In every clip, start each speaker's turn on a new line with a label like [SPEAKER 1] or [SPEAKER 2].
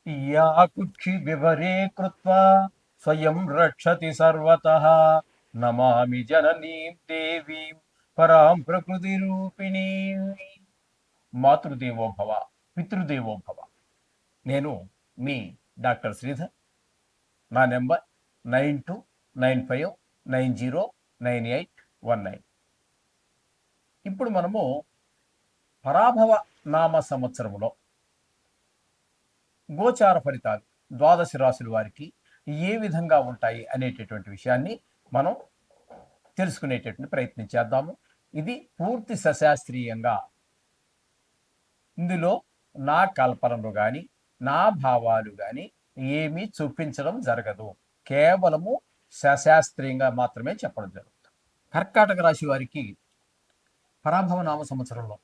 [SPEAKER 1] या कुक्षि विवरे कृत्वा स्वयं रक्षति सर्वतः नमामि जननीं देवीं పరాం ప్రకృతి రూపిణి. మాతృదేవో భవ, పితృదేవో భవ. నేను మీ డాక్టర్ శ్రీధర్. నా నెంబర్ 9295909819. ఇప్పుడు మనము పరాభవ నామ సంవత్సరములో గోచార ఫలితాలు ద్వాదశ రాశుల వారికి ఏ విధంగా ఉంటాయి అనేటటువంటి విషయాన్ని మనం తెలుసుకునేటటువంటి ప్రయత్నం చేద్దాము. ఇది పూర్తి సశాస్త్రీయంగా, ఇందులో నా కల్పనలు కానీ నా భావాలు కానీ ఏమీ చూపించడం జరగదు. కేవలము సశాస్త్రీయంగా మాత్రమే చెప్పడం జరుగుతుంది. కర్కాటక రాశి వారికి పరాభవ నామ సంవత్సరంలో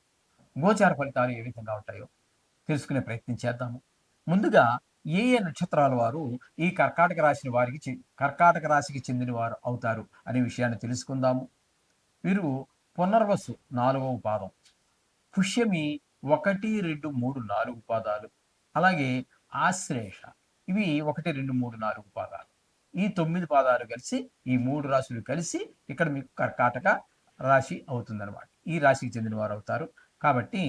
[SPEAKER 1] గోచార ఫలితాలు ఏ విధంగా ఉంటాయో తెలుసుకునే ప్రయత్నం చేద్దాము. ముందుగా ఏ ఏ నక్షత్రాల వారు ఈ కర్కాటక రాశికి చెందిన వారు అవుతారు అనే విషయాన్ని తెలుసుకుందాము. వీరు పునర్వసు 4వ పాదం, పుష్యమి 1, 2, 3, 4 పాదాలు, అలాగే ఆశ్లేష ఇవి 1, 2, 3, 4 పాదాలు. ఈ 9 పాదాలు కలిసి, ఈ 3 రాశులు కలిసి ఇక్కడ మీకు కర్కాటక రాశి అవుతుందన్నమాట. ఈ రాశికి చెందిన వారు అవుతారు. కాబట్టి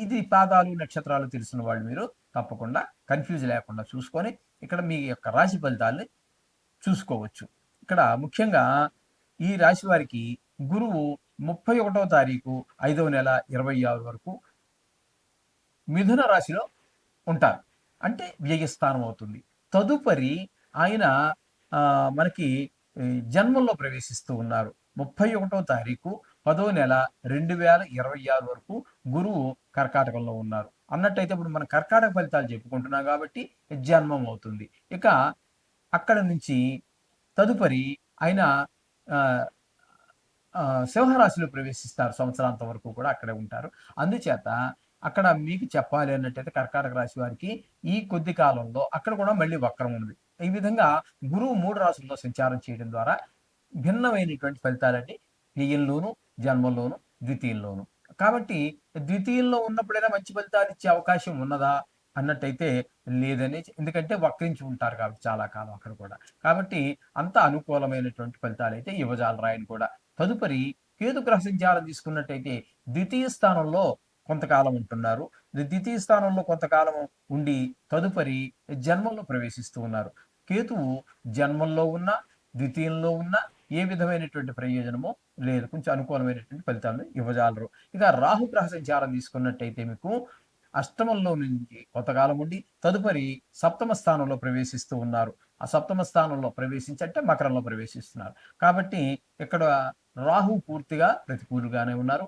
[SPEAKER 1] ఇది పాదాలు నక్షత్రాలు తెలిసిన వాళ్ళు మీరు తప్పకుండా కన్ఫ్యూజ్ లేకుండా చూసుకొని ఇక్కడ మీ యొక్క రాశి ఫలితాలని చూసుకోవచ్చు. ఇక్కడ ముఖ్యంగా ఈ రాశి వారికి గురువు 31వ తారీఖు 5వ నెల 26 వరకు మిథున రాశిలో ఉంటారు, అంటే వ్యయస్థానం అవుతుంది. తదుపరి ఆయన మనకి జన్మంలో ప్రవేశిస్తూ ఉన్నారు. 31వ తారీఖు 10వ నెల 2026 వరకు గురువు కర్కాటకంలో ఉన్నారు. అన్నట్టయితే ఇప్పుడు మనం కర్కాటక ఫలితాలు చెప్పుకుంటున్నాం కాబట్టి జన్మం అవుతుంది. ఇక అక్కడ నుంచి తదుపరి ఆయన సింహరాశిలో ప్రవేశిస్తారు. సంవత్సరాంతం వరకు కూడా అక్కడే ఉంటారు. అందుచేత అక్కడ మీకు చెప్పాలి అన్నట్టయితే కర్కాటక రాశి వారికి ఈ కొద్ది కాలంలో అక్కడ కూడా మళ్ళీ వక్రం ఉంది. ఈ విధంగా గురువు 3 రాశుల్లో సంచారం చేయడం ద్వారా భిన్నమైనటువంటి ఫలితాలన్నీ వ్యయంలోను, జన్మంలోను, ద్వితీయంలోను. కాబట్టి ద్వితీయంలో ఉన్నప్పుడైనా మంచి ఫలితాలు ఇచ్చే అవకాశం ఉన్నదా అన్నట్టయితే లేదని, ఎందుకంటే వక్రించి ఉంటారు కాబట్టి చాలా కాలం అక్కడ కూడా. కాబట్టి అంత అనుకూలమైనటువంటి ఫలితాలు అయితే ఇవ్వజాలరు ఆయన కూడా. తదుపరి కేతు గ్రహ సంచారం తీసుకున్నట్టయితే ద్వితీయ స్థానంలో కొంతకాలం ఉంటున్నారు. ద్వితీయ స్థానంలో కొంతకాలం ఉండి తదుపరి జన్మంలో ప్రవేశిస్తూ ఉన్నారు. కేతువు జన్మంలో ఉన్న, ద్వితీయంలో ఉన్న ఏ విధమైనటువంటి ప్రయోజనమో లేదు, కొంచెం అనుకూలమైనటువంటి ఫలితాలను ఇవ్వజాలరు. ఇక రాహుగ్రహ సంచారం తీసుకున్నట్టయితే మీకు అష్టమంలో నుంచి కొంతకాలం ఉండి తదుపరి సప్తమ స్థానంలో ప్రవేశిస్తూ ఉన్నారు. ఆ సప్తమ స్థానంలో ప్రవేశించంటే మకరంలో ప్రవేశిస్తున్నారు. కాబట్టి ఇక్కడ రాహు పూర్తిగా ప్రతికూలుగానే ఉన్నారు,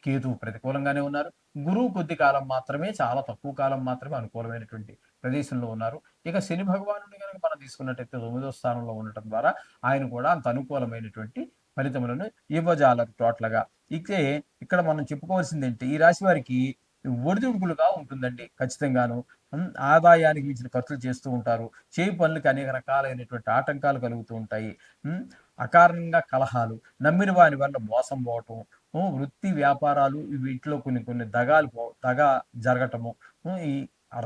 [SPEAKER 1] కేతువు ప్రతికూలంగానే ఉన్నారు. గురువు కొద్ది కాలం మాత్రమే, చాలా తక్కువ కాలం మాత్రమే అనుకూలమైనటువంటి ప్రదేశంలో ఉన్నారు. ఇక శని భగవానుని కనుక మనం తీసుకున్నట్టయితే 9వ స్థానంలో ఉండటం ద్వారా ఆయన కూడా అంత అనుకూలమైనటువంటి ఫలితములను ఇవ్వజాలరు టోటల్గా. ఇకే ఇక్కడ మనం చెప్పుకోవాల్సింది ఏంటి, ఈ రాశి వారికి ఒడిదుడుకులుగా ఉంటుందండి ఖచ్చితంగాను. ఆదాయానికి మించిన ఖర్చులు చేస్తూ ఉంటారు. చేయి పనులకి అనేక రకాలైనటువంటి ఆటంకాలు కలుగుతూ ఉంటాయి. అకారణంగా కలహాలు, నమ్మిన వారి వల్ల మోసం పోవటం, వృత్తి వ్యాపారాలు వీటిలో కొన్ని కొన్ని దగా జరగటము, ఈ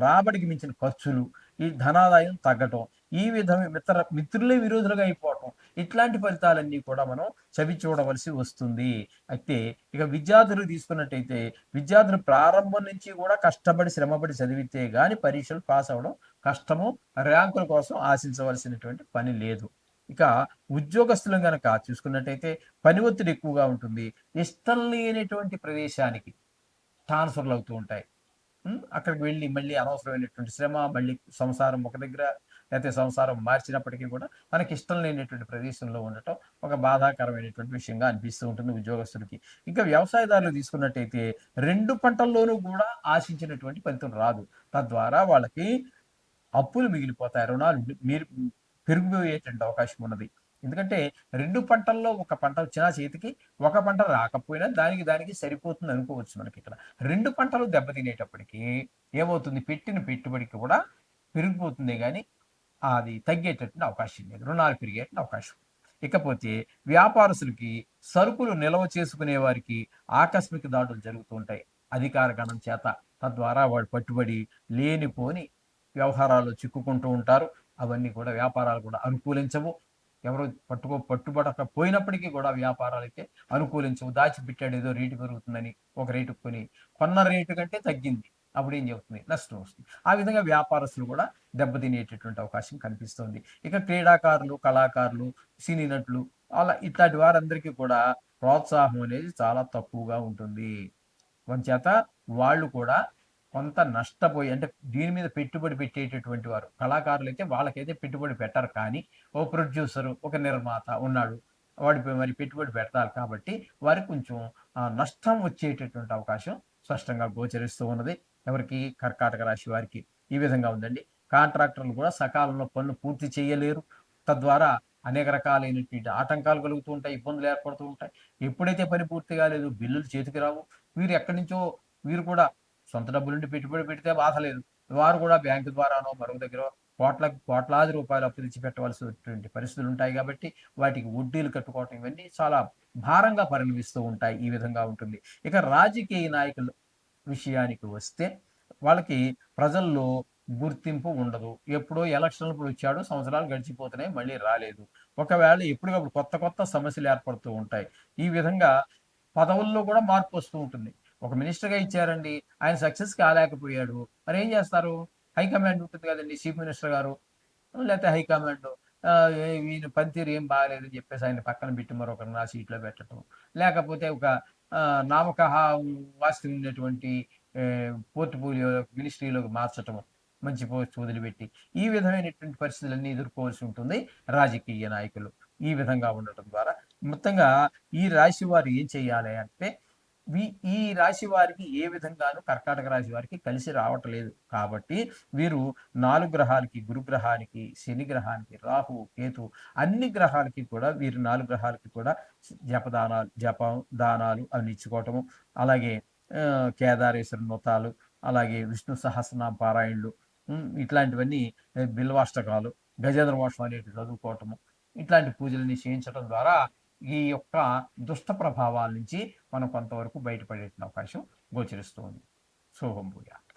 [SPEAKER 1] రాబడికి మించిన ఖర్చులు, ఈ ధనాదాయం తగ్గటం, ఈ విధమైన మిత్రులే విరోధులుగా అయిపోవటం, ఇట్లాంటి ఫలితాలన్నీ కూడా మనం చవి చూడవలసి వస్తుంది. అయితే ఇక విద్యార్థులు తీసుకున్నట్టయితే విద్యార్థులు ప్రారంభం నుంచి కూడా కష్టపడి శ్రమపడి చదివితే గాని పరీక్షలు పాస్ అవ్వడం కష్టము. ర్యాంకుల కోసం ఆశించవలసినటువంటి పని లేదు. ఇక ఉద్యోగస్తులను కనుక చూసుకున్నట్టయితే పని ఒత్తిడి ఎక్కువగా ఉంటుంది. ఇష్టం లేనటువంటి ప్రదేశానికి ట్రాన్స్ఫర్లు అవుతూ ఉంటాయి. అక్కడికి వెళ్ళి మళ్ళీ అనవసరమైనటువంటి శ్రమ, మళ్ళీ సంసారం ఒక దగ్గర, లేకపోతే సంసారం మార్చినప్పటికీ కూడా మనకి ఇష్టం లేనటువంటి ప్రదేశంలో ఉండటం ఒక బాధాకరమైనటువంటి విషయంగా అనిపిస్తూ ఉంటుంది ఉద్యోగస్తులకి. ఇంకా వ్యవసాయదారులు తీసుకున్నట్టయితే 2 పంటల్లోనూ కూడా ఆశించినటువంటి ఫలితం రాదు. తద్వారా వాళ్ళకి అప్పులు మిగిలిపోతాయి, రుణాలు మీరు పెరిగిపోయేటువంటి అవకాశం ఉన్నది. ఎందుకంటే 2 పంటల్లో ఒక పంట వచ్చినా చేతికి, ఒక పంట రాకపోయినా దానికి సరిపోతుంది అనుకోవచ్చు మనకి ఇక్కడ. 2 పంటలు దెబ్బతినేటప్పటికి ఏమవుతుంది, పెట్టిన పెట్టుబడికి కూడా పెరిగిపోతుంది కానీ అది తగ్గేటటువంటి అవకాశం లేదు, రుణాలు పెరిగేటువంటి అవకాశం. ఇకపోతే వ్యాపారస్తులకి సరుకులు నిల్వ చేసుకునే వారికి ఆకస్మిక దాడులు జరుగుతూ ఉంటాయి అధికార గణం చేత. తద్వారా వాడు పట్టుబడి లేనిపోని వ్యవహారాల్లో చిక్కుకుంటూ ఉంటారు. అవన్నీ కూడా వ్యాపారాలు కూడా అనుకూలించవు. ఎవరు పట్టుబడకపోయినప్పటికీ కూడా వ్యాపారాలైతే అనుకూలించవు. దాచిపెట్టాడు ఏదో రేటు పెరుగుతుందని ఒక రేటుకి కొని, కొన్న రేటు కంటే తగ్గింది. అప్పుడేం చెబుతుంది? నష్టం వస్తుంది. ఆ విధంగా వ్యాపారస్తులు కూడా దెబ్బతినేటటువంటి అవకాశం కనిపిస్తోంది. ఇక క్రీడాకారులు, కళాకారులు, సినీ నటులు అలా ఇట్లాంటి వారందరికీ కూడా ప్రోత్సాహం అనేది చాలా తక్కువగా ఉంటుంది. వంచేత వాళ్ళు కూడా కొంత నష్టపోయి అంటే దీని మీద పెట్టుబడి పెట్టేటటువంటి వారు కళాకారులైతే వాళ్ళకైతే పెట్టుబడి పెట్టరు. కానీ ఓ ప్రొడ్యూసరు, ఒక నిర్మాత ఉన్నాడు. మరి పెట్టుబడి పెడతారు కాబట్టి వారికి కొంచెం నష్టం వచ్చేటటువంటి అవకాశం స్పష్టంగా గోచరిస్తూ ఉన్నది. ఎవరికి? కర్కాటక రాశి వారికి. ఈ విధంగా ఉందండి. కాంట్రాక్టర్లు కూడా సకాలంలో పనులు పూర్తి చేయలేరు. తద్వారా అనేక రకాలైనటువంటి ఆటంకాలు కలుగుతూ ఉంటాయి. ఇబ్బందులు ఏర్పడుతూ ఉంటాయి. ఎప్పుడైతే పని పూర్తి కాలేదు, బిల్లులు చేతికి రావు. వీరు ఎక్కడి నుంచో వీరు కూడా సొంత డబ్బులుండి పెట్టుబడి పెడితే బాధ లేదు. వారు కూడా బ్యాంకు ద్వారానో మరొక దగ్గరో కోట్లాది రూపాయలు అప్పు తెచ్చి పెట్టవలసినటువంటి పరిస్థితులు ఉంటాయి కాబట్టి వాటికి వడ్డీలు కట్టుకోవటం ఇవన్నీ చాలా భారంగా పరిణమిస్తూ ఉంటాయి. ఈ విధంగా ఉంటుంది. ఇక రాజకీయ నాయకుల విషయానికి వస్తే వాళ్ళకి ప్రజల్లో గుర్తింపు ఉండదు. ఎప్పుడో ఎలక్షన్‌లప్పుడు వచ్చాడు. సంవత్సరాలు గడిచిపోతున్నాయి. మళ్ళీ రాలేదు. ఒకవేళ ఎప్పటికప్పుడు కొత్త కొత్త సమస్యలు ఏర్పడుతూ ఉంటాయి. ఈ విధంగా పదవుల్లో కూడా మార్పొస్తూ ఉంటుంది. ఒక మినిస్టర్‌గా ఇచ్చారండి. ఆయన సక్సెస్ కాలేకపోయాడు. మరేం చేస్తారు? హైకమాండ్ ఉంటుంది కదండీ! చీఫ్ మినిస్టర్ గారు లేతే హైకమాండ్ ఈయన పనితీరు ఏం బాగాలేదని చెప్పేసి ఆయన పక్కన పెట్టి మరొకరిని ఆ సీట్‌లో పెట్టటం. లేకపోతే ఒక నామకహా వాస్తు ఉన్నటువంటి పోర్ట్‌ఫోలియో మినిస్ట్రీలోకి మార్చటం. మంచి పోస్ట్ వదిలిపెట్టి. ఈ విధమైనటువంటి పరిస్థితులన్నీ ఎదుర్కోవాల్సి ఉంటుంది రాజకీయ నాయకులు. ఈ విధంగా ఉండటం ద్వారా మొత్తంగా ఈ రాశి వారు ఏం చేయాలి అంటే వి ఈ రాశి వారికి ఏ విధంగాను కర్కాటక రాశి వారికి కలిసి రావట్లేదు. కాబట్టి వీరు 4 గ్రహాలకి, గురుగ్రహానికి, శని గ్రహానికి, రాహు, కేతు అన్ని గ్రహాలకి కూడా వీరు 4 గ్రహాలకి కూడా జపం, దానాలు అవి ఇచ్చుకోవటము. అలాగే కేదారేశ్వర వ్రతాలు, అలాగే విష్ణు సహస్రనామ పారాయణలు, ఇట్లాంటివన్నీ బిల్వాష్టకాలు, గజేంద్ర మోక్షం అనేటివి చదువుకోవటము. ఇట్లాంటి పూజలని చేయించడం ద్వారా ఈ యొక్క దుష్ట ప్రభావాల నుంచి మనం కొంతవరకు బయటపడే అవకాశం గోచరిస్తూ ఉంది. శుభం భూయాత్.